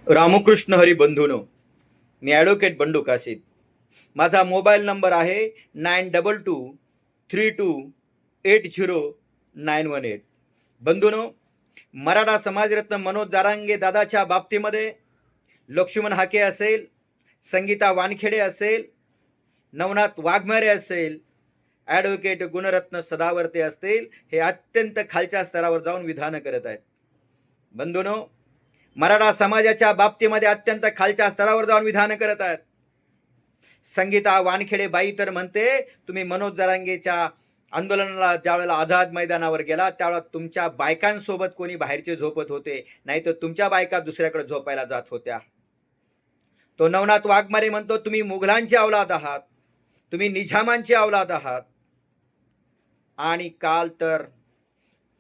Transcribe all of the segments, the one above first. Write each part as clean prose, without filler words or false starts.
रामकृष्ण हरी बंधूनो, मी advocate Bandu Kashid. माझा mobile number आहे 9232328091. बंधूनो, मराठा समाजरत्न मनोज जारांगे दादाच्या बाबतीमध्ये लक्ष्मण हाके असेल, संगीता वानखेडे असेल, नवनाथ वाघमारे असेल, ॲडव्होकेट गुणरत्न सदावर्ते असतील, हे अत्यंत खालच्या स्तरावर जाऊन विधान करत आहेत. बंधूनो, मराठा समाजाच्या बाबतीमध्ये अत्यंत खालच्या स्तरावर जाऊन विधान करत आहेत. संगीता वानखेडे बाई तर म्हणते, तुम्ही मनोज जरांगेच्या आंदोलनाला ज्यावेळेला आझाद मैदानावर गेला त्यावेळेला तुमच्या बायकांसोबत कोणी बाहेरचे झोपत होते, नाही तर तुमच्या बायका दुसऱ्याकडे झोपायला जात होत्या. तो नवनाथ वाघमारे म्हणतो, तुम्ही मुघलांची औलाद आहात, तुम्ही निजामांची औलाद आहात. आणि काल तर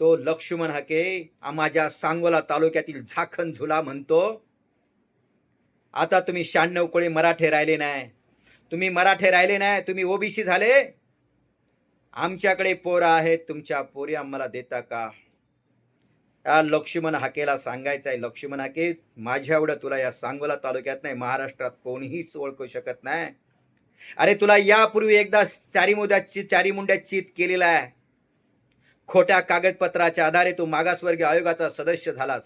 तो लक्ष्मण हाके माझ्या सांगोला तालुक्यातील झाखन झुला म्हणतो, आता तुम्ही 96 कोळी मराठे राहिले नाही, तुम्ही मराठे राहिले नाही, तुम्ही ओबीसी झाले. आमच्याकडे पोरं आहेत, तुमच्या पोरी आम्हाला देता का? या लक्ष्मण हाकेला सांगायचं आहे, लक्ष्मण हाके, माझ्या एवढं तुला या सांगोला तालुक्यात नाही, महाराष्ट्रात कोणीहीच ओळखू शकत नाही. अरे तुला यापूर्वी एकदा चारी मुंड्या चित केलेला आहे. खोट्या कागदपत्राच्या आधारे तू मागासवर्गीय आयोगाचा सदस्य झालास.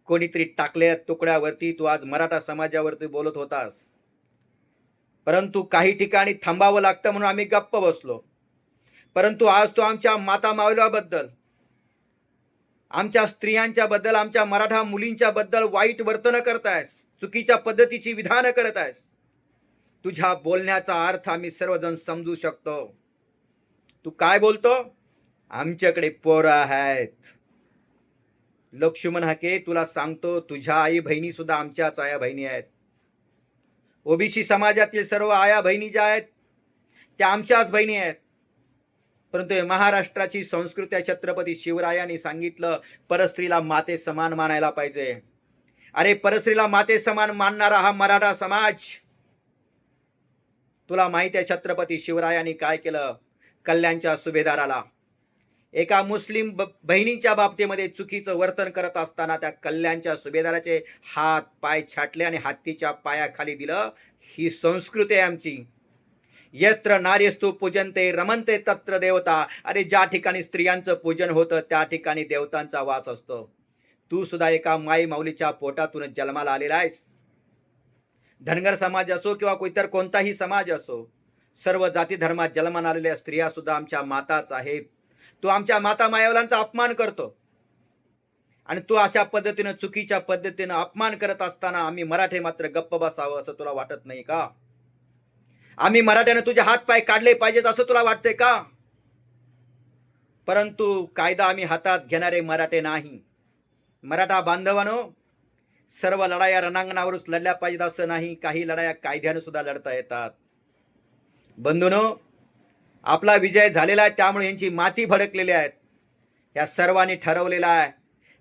कोणीतरी टाकलेल्या तुकड्यावरती तू आज मराठा समाजावरती बोलत होतास. परंतु काही ठिकाणी थांबावं लागतं म्हणून आम्ही गप्प बसलो. परंतु आज तू आमच्या माता मावल्याबद्दल, आमच्या स्त्रियांच्या बद्दल, आमच्या मराठा मुलींच्या बद्दल वाईट वर्तन करतायस, चुकीच्या पद्धतीची विधान करत आहेस. तुझ्या बोलण्याचा अर्थ आम्ही सर्वजण समजू शकतो. तू काय बोलतो? आमच्याकडे पोरं आहेत. लक्ष्मण हाके, तुला सांगतो, तुझ्या आई बहिणी सुद्धा आमच्याच आया बहिणी आहेत. ओबीसी समाजातील सर्व आया बहिणी ज्या आहेत त्या आमच्याच बहिणी आहेत. परंतु महाराष्ट्राची संस्कृती, छत्रपती शिवरायांनी सांगितलं, परस्त्रीला माते समान मानायला पाहिजे. अरे परस्त्रीला माते समान मानणारा हा मराठा समाज. तुला माहिती आहे छत्रपती शिवरायांनी काय केलं? कल्याणच्या सुभेदाराला, एका मुस्लिम बहिणीच्या बाबतीमध्ये चुकीचं वर्तन करत असताना त्या कल्याणच्या सुभेदाराचे हात पाय छाटले आणि हत्तीच्या पायाखाली दिलं. ही संस्कृती आहे आमची. यत्र नार्यस्तु पूजन्ते रमन्ते तत्र देवता. अरे ज्या ठिकाणी स्त्रियांचं पूजन होतं त्या ठिकाणी देवतांचा वास असतो. तू सुद्धा एका माई माऊलीच्या पोटातून जन्माला आलेला आहेस. धनगर समाज असो किंवा इतर कोणताही समाज असो, सर्व जाती धर्मात जन्माला आलेल्या स्त्रिया सुद्धा आमच्या माताच आहेत. तू आमच्या माता मायवलांचा अपमान करतो आणि तू अशा पद्धतीनं चुकीच्या पद्धतीनं अपमान करत असताना आम्ही मराठे मात्र गप्प बसावं असं तुला वाटत नाही का? आम्ही मराठ्याने तुझे हात पाय काढले पाहिजेत असं तुला वाटतंय का? परंतु कायदा आम्ही हातात घेणारे मराठे नाही. मराठा बांधवांनो, सर्व लढाया रणांगणावरच लढल्या पाहिजेत असं नाही. काही लढाया कायद्याने सुद्धा लढता येतात. बंधूंनो, आपला विजय झालेला आहे, त्यामुळे यांची माती भडकलेली आहेत. या सर्वांनी ठरवलेलं आहे,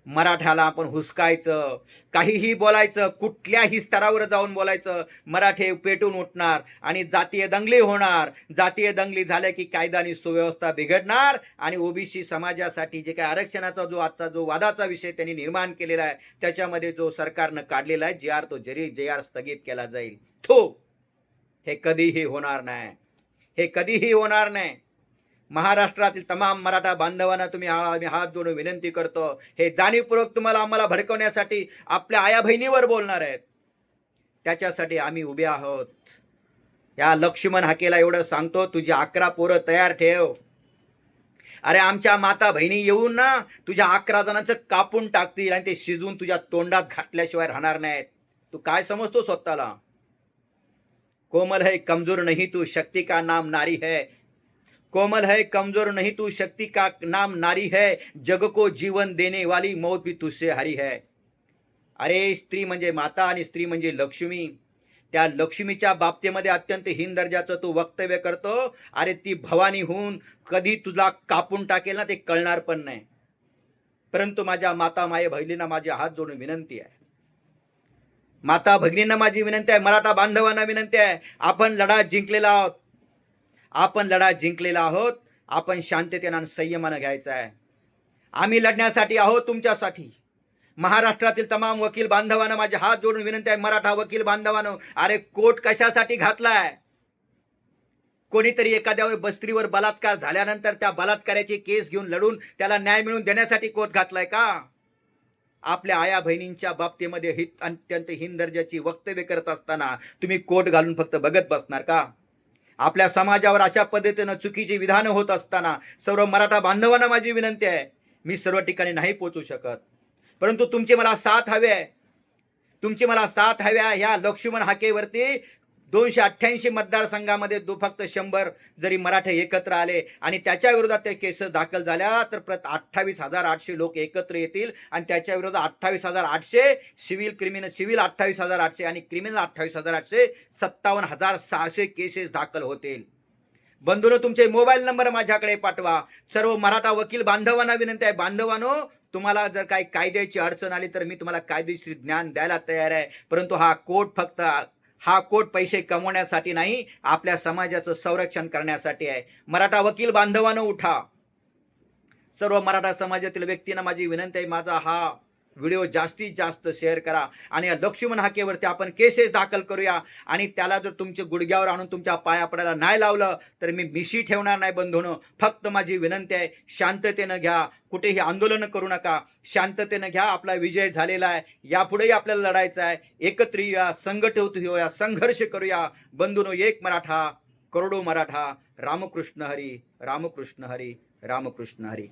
मराठ्याला आपण हुसकायचं, काहीही बोलायचं, कुठल्याही स्तरावर जाऊन बोलायचं. मराठे पेटून उठणार आणि जातीय दंगली होणार. जातीय दंगली झाल्या की कायदा आणि सुव्यवस्था बिघडणार आणि ओबीसी समाजासाठी जे काही आरक्षणाचा जो आजचा जो वादाचा विषय त्यांनी निर्माण केलेला आहे, त्याच्यामध्ये जो सरकारनं काढलेला आहे JR, तो JR स्थगित केला जाईल. हे कधीही होणार नाही. हे कधीही होणार नाही. महाराष्ट्रातील तमाम मराठा बांधवांना आम्ही हात जोडून विनंती करतो, हे जाणीवपूर्वक तुम्हाला आम्हाला भडकवण्यासाठी आपल्या आया बहिणीवर बोलणार आहेत, त्याच्यासाठी आम्ही उभे आहोत. या लक्ष्मण हाकेला एवढं सांगतो, तुझी 11 पोरं तयार ठेव. अरे आमच्या माता बहिणी येऊन ना तुझ्या 11 जणांचं कापून टाकतील आणि ते शिजवून तुझ्या तोंडात घातल्याशिवाय राहणार नाहीत. तू काय समजतो स्वतःला? कोमल है कमजोर नहीं तू शक्ति का नाम नारी है. कोमल है कमजोर नहीं तू शक्ति का नाम नारी है. जग को जीवन देने वाली मौत भी तुझसे हरी है. अरे स्त्री म्हणजे माता आणि स्त्री म्हणजे लक्ष्मी. त्या लक्ष्मीच्या बाबतीमध्ये अत्यंत हीन दर्जाचं तू वक्तव्य करतो. अरे ती भवानी होऊन कधी तुला कापून टाकेल ना ते कळणार पण नाही. परंतु माझ्या माता माय बहिणींना माझे हात जोडून विनंती आहे, माता भगिनींना माझी विनंती आहे, मराठा बांधवांना विनंती आहे, आपण लढा जिंकलेला आहोत. आपण लढा जिंकलेला आहोत. आपण शांततेने आणि संयमाने घ्यायचा आहे. आम्ही लढण्यासाठी आहोत तुमच्यासाठी. महाराष्ट्रातील तमाम वकील बांधवांना माझे हात जोडून विनंती आहे, मराठा वकील बांधवांनो, अरे कोर्ट कशासाठी घातलाय? कोणीतरी एखाद्यावर बस्त्रीवर बलात्कार झाल्यानंतर त्या बलात्काराची केस घेऊन लढून त्याला न्याय मिळवून देण्यासाठी कोर्ट घातलाय का? आपल्या आया बहिणींच्या बाबतीमध्ये अत्यंत हीन दर्जाची वक्तव्य करत असताना तुम्ही कोर्ट घालून फक्त बघत बसणार का? आपल्या समाजावर अशा पद्धतीनं चुकीची विधानं होत असताना सर्व मराठा बांधवांना माझी विनंती आहे, मी सर्व ठिकाणी नाही पोहोचू शकत, परंतु तुमची मला साथ हवी आहे. तुमची मला साथ हवी आहे. ह्या लक्ष्मण हाकेवरती 288 मतदारसंघामध्ये फक्त 100 जरी मराठे एकत्र आले आणि त्याच्या विरोधात ते केस दाखल झाल्या तर 28,800 लोक एकत्र येतील आणि त्याच्या विरोधात 28,800 सिव्हिल 28,800 आणि क्रिमिनल 28,800, 57,600 केसेस दाखल होतील. बंधूंनो, तुमचे मोबाईल नंबर माझ्याकडे पाठवा. सर्व मराठा वकील बांधवांना विनंती आहे, बांधवांनो, तुम्हाला जर काही कायद्याची अडचण आली तर मी तुम्हाला कायदेशीर ज्ञान द्यायला तयार आहे, परंतु हा कोर्ट पैसे कमवण्यासाठी नाही, आपल्या समाजाचं संरक्षण करण्यासाठी आहे. मराठा वकील बांधवांनो, उठा. सर्व मराठा समाजातील व्यक्तींना माझी विनंती आहे, माझा हा व्हिडिओ जास्तीत जास्त शेअर करा आणि या लक्ष्मण हाकेवरती आपण केसेस दाखल करूया आणि त्याला जर तुमच्या गुडघ्यावर आणून तुमच्या पाया पडायला नाही लावलं तर मी मिशी ठेवणार नाही. बंधूंनो, फक्त माझी विनंती आहे, शांततेनं घ्या, कुठेही आंदोलन करू नका, शांततेनं घ्या. आपला विजय झालेला आहे, यापुढेही आपल्याला लढायचं आहे. एकत्र येऊया, संघटित होऊया, संघर्ष करूया. बंधूंनो, एक मराठा, करोडो मराठा. रामकृष्ण हरी, रामकृष्ण हरी, रामकृष्ण हरी.